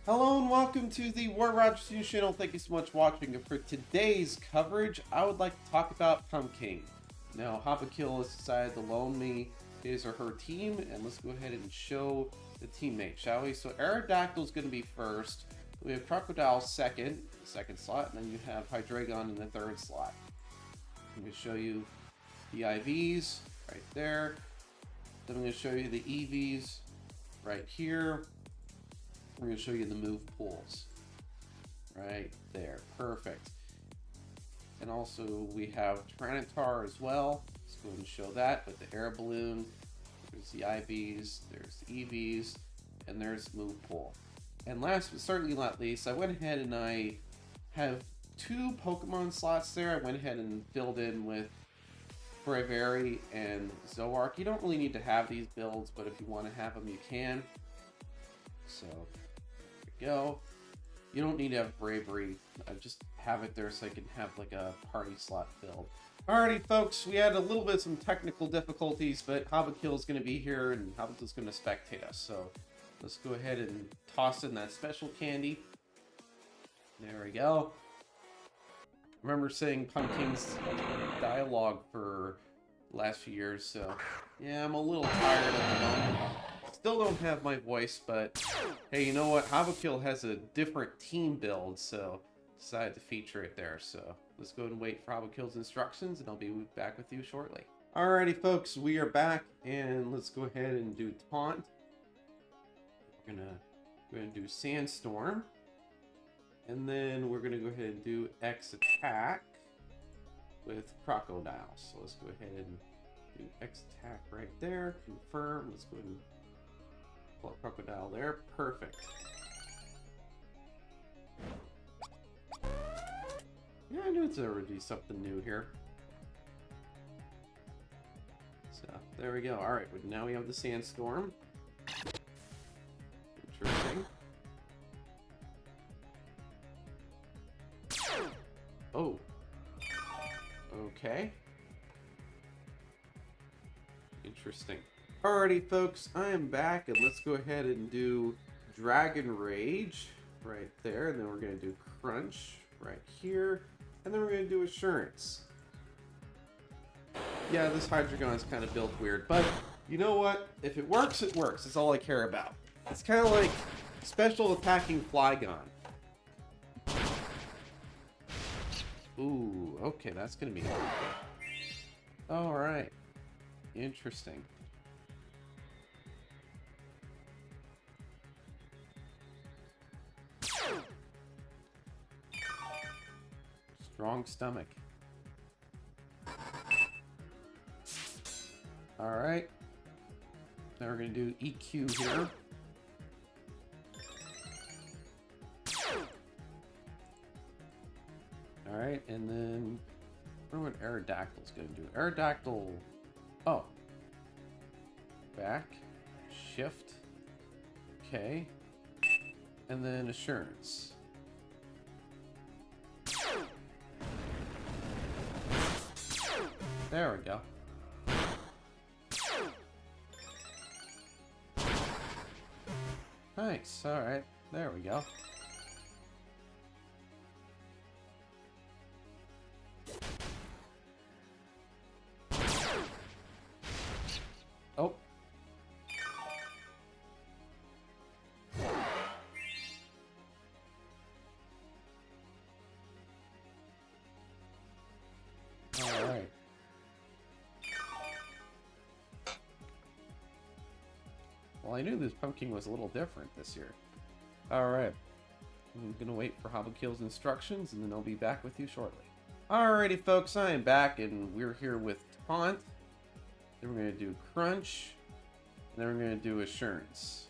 Hello and welcome to the War Rogers News channel. Thank you so much for watching. And for today's coverage, I would like to talk about Pumpking. Now, Hibikil has decided to loan me his or her team, and let's go ahead and show the teammate, shall we? So Aerodactyl is going to be first. We have Crocodile second slot, and then you have Hydreigon in the third slot. I'm going to show you the IVs right there. Then I'm going to show you the EVs right here. I'm going to show you the move pools right there. Perfect. And also we have Tyranitar as well. Let's go ahead and show that with the air balloon. There's the IVs, there's the EVs, and there's the move pool. And last but certainly not least, I went ahead and I have two Pokemon slots there. I went ahead and filled in with Braviary and Zoroark. You don't really need to have these builds, but if you want to have them, you can. So go. You don't need to have Bravery. I just have it there so I can have like a party slot filled. Alrighty, folks, we had a little bit of some technical difficulties, but Hibikil is going to be here and Hibikil is going to spectate us. So let's go ahead and toss in that special candy. There we go. I remember saying Pumpking's dialogue for the last few years, so yeah, I'm a little tired at the moment. Still don't have my voice, but hey, you know what? Hibikil has a different team build, so decided to feature it there. So let's go and wait for Hibikil's instructions, and I'll be back with you shortly. Alrighty, folks, we are back, and let's go ahead and do Taunt. We're gonna do Sandstorm, and then we're gonna go ahead and do X Attack with Crocodile. So let's go ahead and do X Attack right there. Confirm. Let's go ahead and pull up Crocodile there. Perfect. Yeah, I knew it's already something new here. So there we go. All right, but now we have the Sandstorm. Interesting. Oh. Okay. Interesting. Alrighty, folks, I am back, and let's go ahead and do Dragon Rage right there, and then we're going to do Crunch right here, and then we're going to do Assurance. Yeah, this Hydreigon is kind of built weird, but you know what? If it works, it works. That's all I care about. It's kind of like Special Attacking Flygon. Ooh, okay, that's going to be hard. Alright. Interesting. Strong stomach. Alright. Now we're going to do EQ here. Alright, and then I wonder what Aerodactyl's going to do. Aerodactyl. Oh. Back. Shift. Okay. And then Assurance. There we go. Nice. All right. There we go. Oh. All right. Well, I knew this Pumpkin was a little different this year. Alright. I'm gonna wait for Hibikil's instructions, and then I'll be back with you shortly. Alrighty, folks, I am back, and we're here with Taunt. Then we're gonna do Crunch. And then we're gonna do Assurance.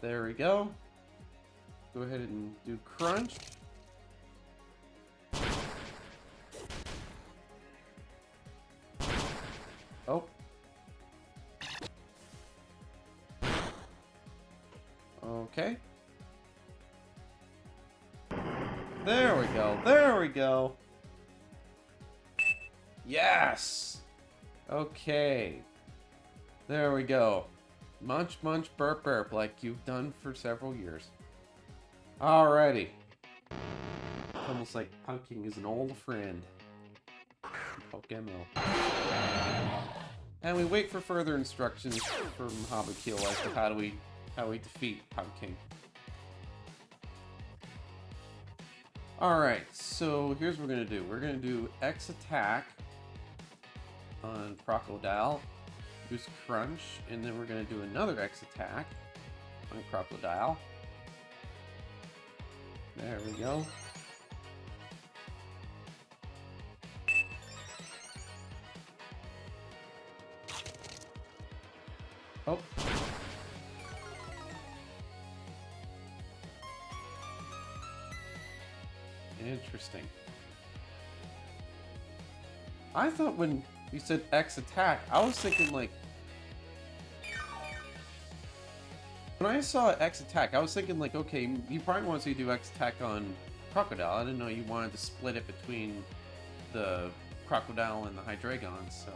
There we go. Go ahead and do Crunch. Oh. Okay. There we go. There we go. Yes! Okay. There we go. Munch, munch, burp, burp, like you've done for several years. Alrighty. Almost like Pumpking is an old friend. PokeMMO. And we wait for further instructions from Hibikil as to how we defeat Pumpking. Alright, so here's what we're gonna do. We're gonna do X attack on Crocodile, use Crunch, and then we're gonna do another X attack on Crocodile. There we go. Oh. Interesting. I thought when you said X attack, I was thinking like... When I saw X attack, I was thinking like, okay, you probably want to do X attack on Crocodile. I didn't know you wanted to split it between the Crocodile and the Hydreigon, so...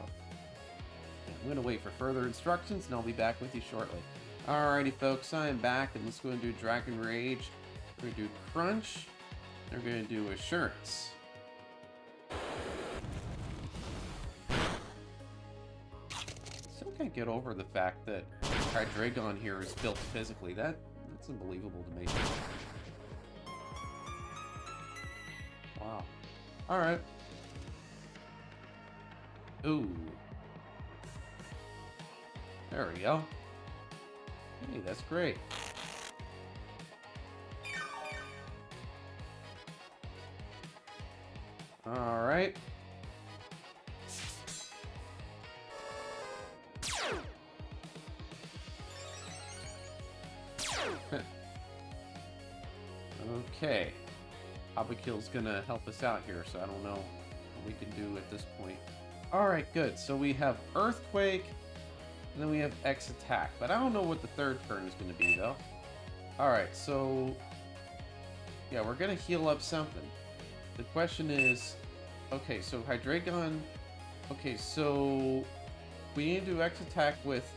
I'm going to wait for further instructions, and I'll be back with you shortly. Alrighty, folks, I am back, and let's go and do Dragon Rage. We're going to do Crunch. We're going to do Assurance. Still can't get over the fact that Hydreigon here is built physically. That's unbelievable to me. Wow. Alright. Ooh. There we go. Hey, that's great. All right. Okay. Hibikil's gonna help us out here, so I don't know what we can do at this point. All right, good. So we have Earthquake. And then we have X attack, but I don't know what the third turn is going to be, though. Alright, so... yeah, we're going to heal up something. The question is... okay, so Hydreigon... okay, so... we need to do X attack with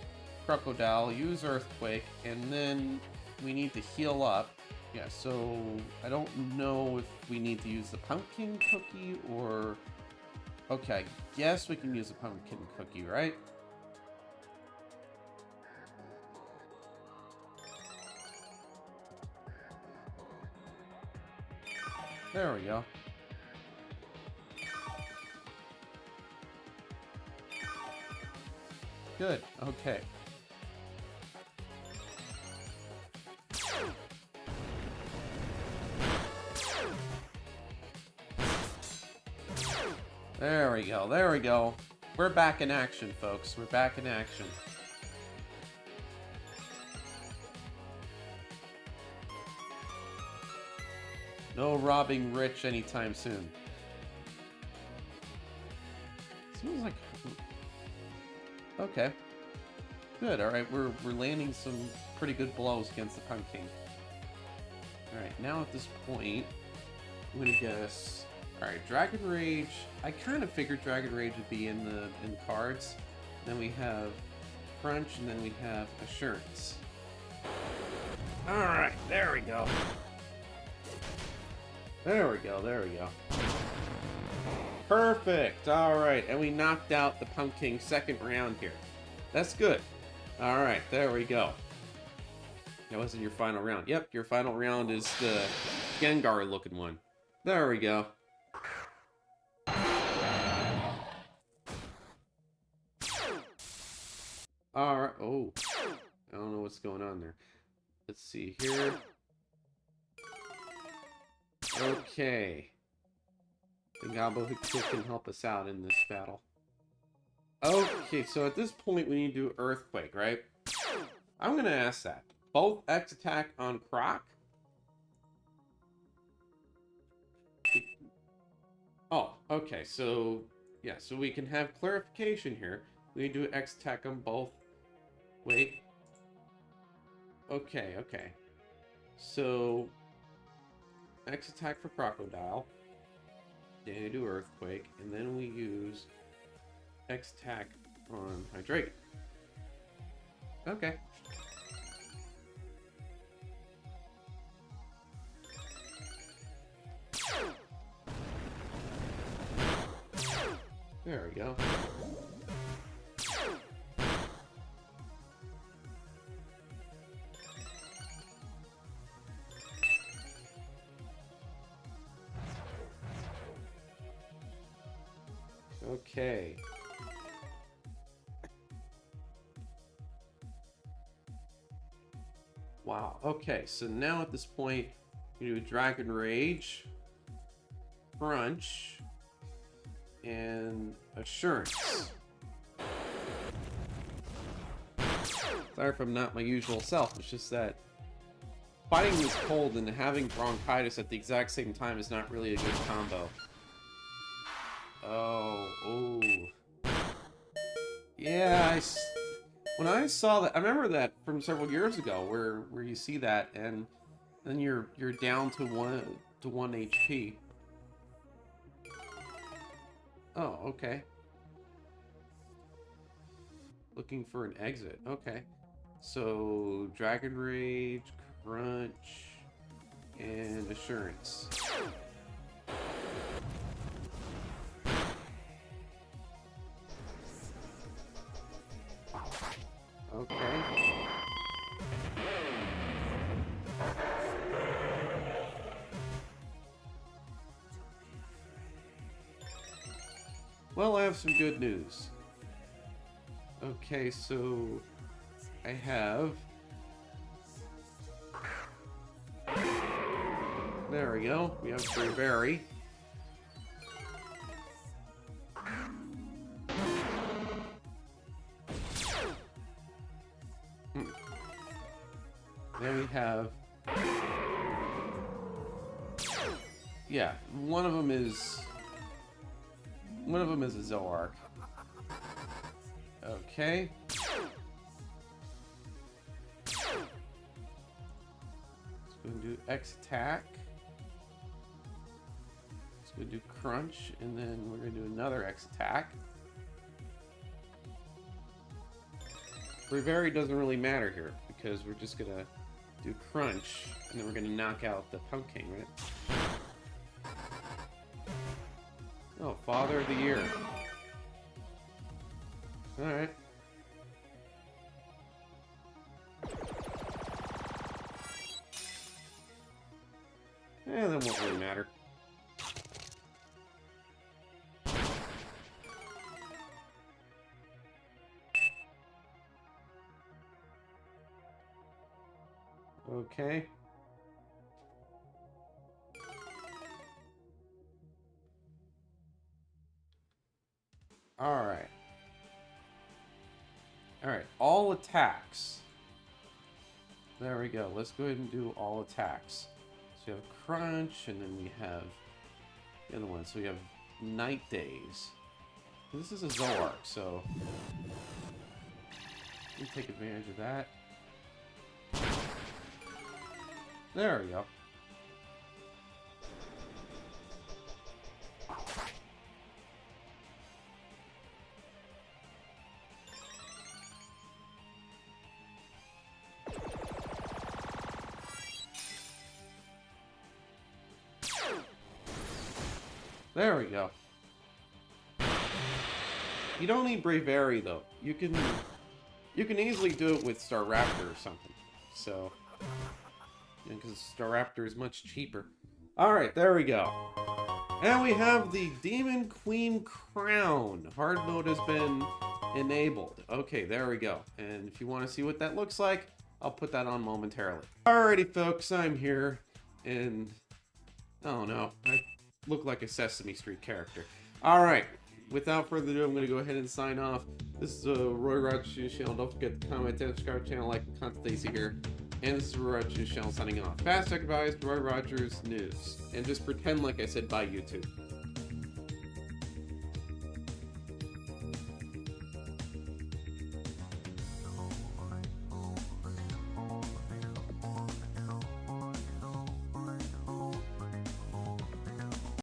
Crocodile, use Earthquake, and then we need to heal up. Yeah, so... I don't know if we need to use the Pumpkin Cookie, or... okay, I guess we can use the Pumpkin Cookie, right? There we go. Good, okay. There we go, there we go. We're back in action, folks. We're back in action. No robbing rich anytime soon. Seems like... okay. Good, alright, we're landing some pretty good blows against the Pumpkin. Alright, now at this point, I'm gonna guess... alright, Dragon Rage... I kind of figured Dragon Rage would be in the cards. Then we have Crunch, and then we have Assurance. Alright, there we go. There we go, there we go. Perfect! Alright, and we knocked out the Pumpkin second round here. That's good. Alright, there we go. That wasn't your final round. Yep, your final round is the Gengar looking one. There we go. Alright, oh. I don't know what's going on there. Let's see here. Okay. The Hibikil can help us out in this battle. Okay, so at this point we need to do Earthquake, right? I'm gonna ask that. Both X attack on Croc? Oh, okay, so... yeah, so we can have clarification here. We need to do X attack on both. Wait. Okay, okay. So... X attack for Crocodile. Then we do Earthquake, and then we use X attack on Hydreigon. Okay. There we go. Okay. Wow. Okay, so now at this point, you do Dragon Rage, Crunch, and Assurance. Sorry if I'm not my usual self. It's just that fighting this cold and having bronchitis at the exact same time is not really a good combo. Oh. Yeah, when I saw that, I remember that from several years ago, where you see that, and then you're down to one HP. Oh, okay. Looking for an exit. Okay. So Dragon Rage, Crunch, and Assurance. Okay. Well, I have some good news. Okay, so I have... There we go. We have Bravery. Then we have... Yeah, one of them is a Zoroark. Okay. Let's go and do X attack. Let's go do Crunch, and then we're gonna do another X attack. Bravery doesn't really matter here because we're just gonna do Crunch, and then we're gonna knock out the Pumpking, right? Oh, Father of the Year. Alright. Yeah, that won't really matter. Okay. Alright. Alright, all attacks. There we go. Let's go ahead and do all attacks. So we have Crunch, and then we have the other one. So we have Night Days. This is a Zoroark, so we take advantage of that. There we go. There we go. You don't need Bravery though. You can easily do it with Staraptor or something. So, because Staraptor is much cheaper. All right, there we go. And we have the Demon Queen Crown. Hard mode has been enabled. Okay, there we go. And if you want to see what that looks like, I'll put that on momentarily. Alrighty, folks, I'm here, and oh no, I look like a Sesame Street character. Alright, without further ado, I'm going to go ahead and sign off. This is Roy Rogers channel. Don't forget to comment, subscribe to the channel, like, and comment Stacy here. And this is Roy Rogers channel signing off. Fast goodbyes to Roy Rogers News. And just pretend like I said bye, YouTube.